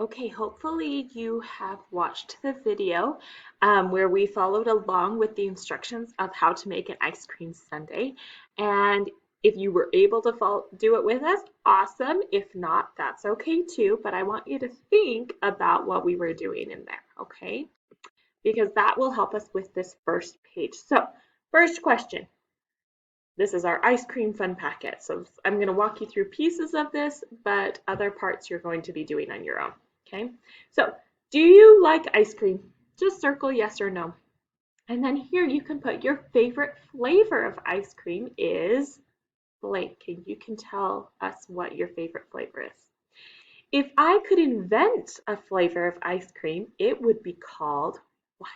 Okay, hopefully you have watched the video where we followed along with the instructions of how to make an ice cream sundae. And if you were able to do it with us, awesome. If not, that's okay too. But I want you to think about what we were doing in there, okay? Because that will help us with this first page. So, first question. This is our ice cream fun packet. So I'm going to walk you through pieces of this, but other parts you're going to be doing on your own. Okay, so do you like ice cream? Just circle yes or no. And then here you can put your favorite flavor of ice cream is blank, and you can tell us what your favorite flavor is. If I could invent a flavor of ice cream, it would be called what?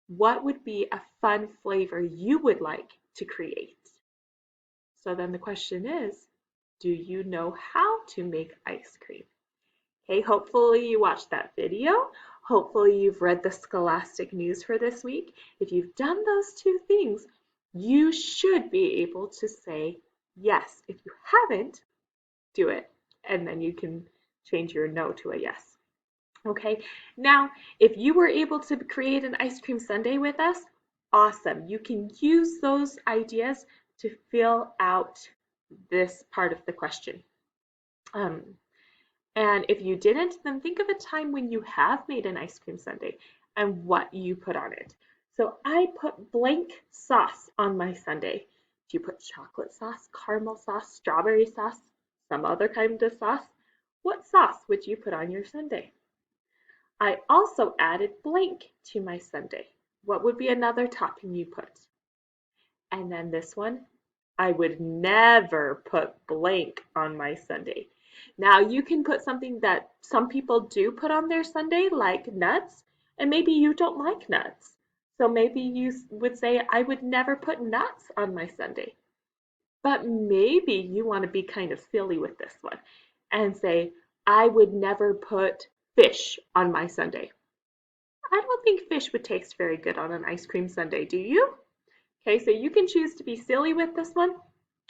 What would be a fun flavor you would like to create? So then the question is, do you know how to make ice cream? Okay, hopefully you watched that video. Hopefully you've read the Scholastic News for this week. If you've done those two things, you should be able to say yes. If you haven't, do it, and then you can change your no to a yes. Okay, now if you were able to create an ice cream sundae with us, awesome. You can use those ideas to fill out this part of the question. Um, and if you didn't, then think of a time when you have made an ice cream sundae and what you put on it. So I put blank sauce on my sundae. Do you put chocolate sauce, caramel sauce, strawberry sauce, some other kind of sauce? What sauce would you put on your sundae? I also added blank to my sundae. What would be another topping you put? And then this one, I would never put blank on my sundae. Now you can put something that some people do put on their sundae, like nuts, and maybe you don't like nuts. So maybe you would say, I would never put nuts on my sundae. But maybe you want to be kind of silly with this one and say, I would never put fish on my sundae. I don't think fish would taste very good on an ice cream sundae, do you? Okay, so you can choose to be silly with this one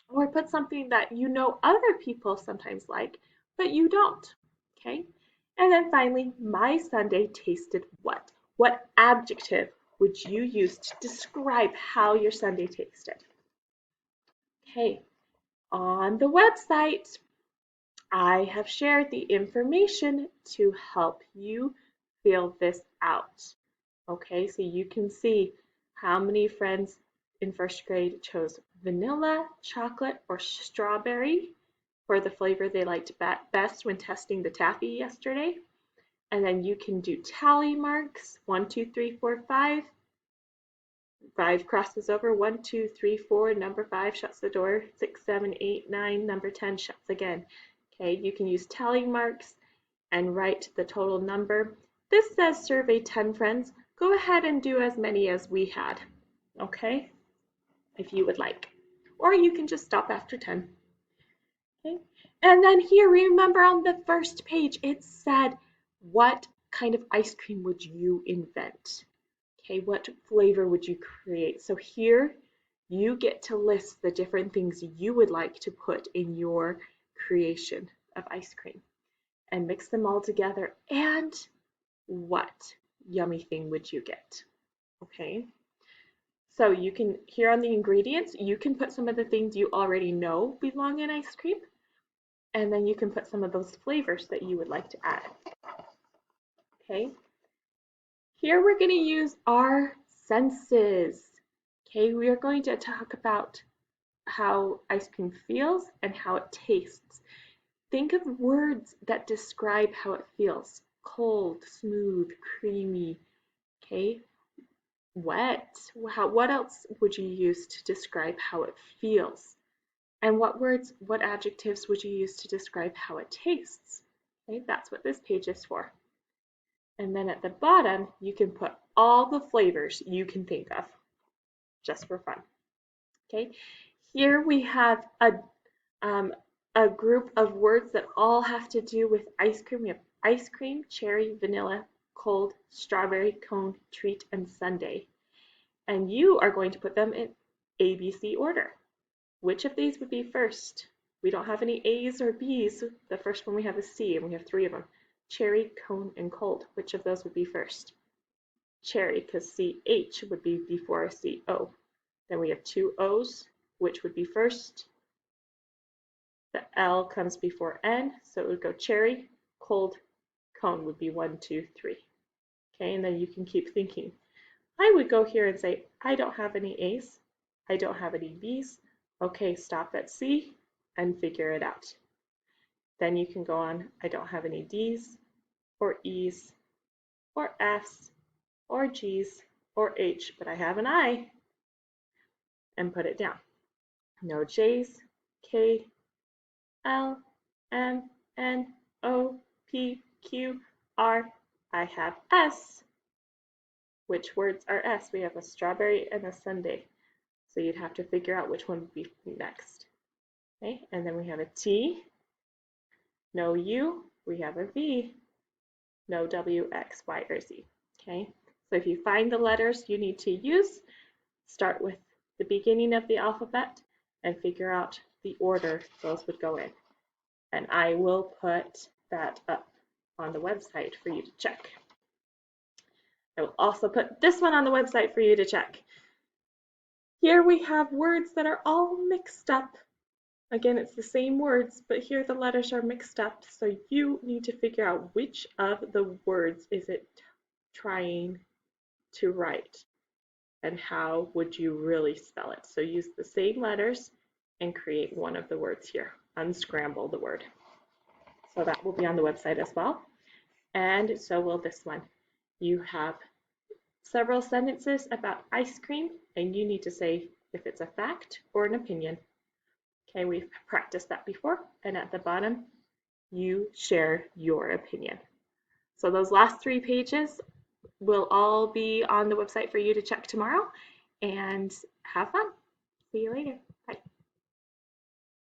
or put something that you know other people sometimes like, but you don't. Okay, and then finally, my sundae tasted what? What adjective would you use to describe how your sundae tasted? Okay, on the website, I have shared the information to help you fill this out. Okay, so you can see how many friends in first grade chose vanilla, chocolate, or strawberry for the flavor they liked best when testing the taffy yesterday. And then you can do tally marks, 1, 2, 3, 4, 5. 5 crosses over, 1, 2, 3, 4, number 5 shuts the door, 6, 7, 8, 9, number 10 shuts again. Okay, you can use tally marks and write the total number. This says survey 10 friends. Go ahead and do as many as we had, okay, if you would like. Or you can just stop after 10. Okay, and then here, remember on the first page, it said, what kind of ice cream would you invent? Okay, what flavor would you create? So here you get to list the different things you would like to put in your creation of ice cream and mix them all together. And what yummy thing would you get? Okay, so you can, here on the ingredients, you can put some of the things you already know belong in ice cream, and then you can put some of those flavors that you would like to add. Okay, here we're going to use our senses. Okay, we are going to talk about how ice cream feels and how it tastes. Think of words that describe how it feels. Cold, smooth, creamy, okay? Wet. What else would you use to describe how it feels? And what words, what adjectives would you use to describe how it tastes? Okay, that's what this page is for. And then at the bottom, you can put all the flavors you can think of, just for fun. Okay, here we have a group of words that all have to do with ice cream. We have ice cream, cherry, vanilla, cold, strawberry, cone, treat, and sundae. And you are going to put them in ABC order. Which of these would be first? We don't have any A's or B's. The first one we have is C, and we have 3 of them. cherry, cone, and cold. Which of those would be first? Cherry, because CH would be before CO. Then we have two O's. Which would be first? The L comes before N, so it would go cherry, cold, cone would be 1, 2, 3. Okay, and then you can keep thinking. I would go here and say, I don't have any A's. I don't have any B's. Okay, stop at C and figure it out. Then you can go on, I don't have any D's or E's or F's or G's or H, but I have an I, and put it down. No J's, K, L, M, N, O, P, Q, R. I have S. Which words are S? We have a strawberry and a sundae. So you'd have to figure out which one would be next. Okay, and then we have a T. No U. We have a V. No W, X, Y, or Z. Okay, so if you find the letters you need to use, start with the beginning of the alphabet and figure out the order those would go in. And I will put that up on the website for you to check. I will also put this one on the website for you to check. Here we have words that are all mixed up. Again, it's the same words, but here the letters are mixed up, so you need to figure out which of the words is it trying to write, and how would you really spell it. So use the same letters and create one of the words here. Unscramble the word. So that will be on the website as well, and so will this one. You have several sentences about ice cream, and you need to say if it's a fact or an opinion. Okay, we've practiced that before, and at the bottom, you share your opinion. So those last 3 pages will all be on the website for you to check tomorrow, and have fun. See you later.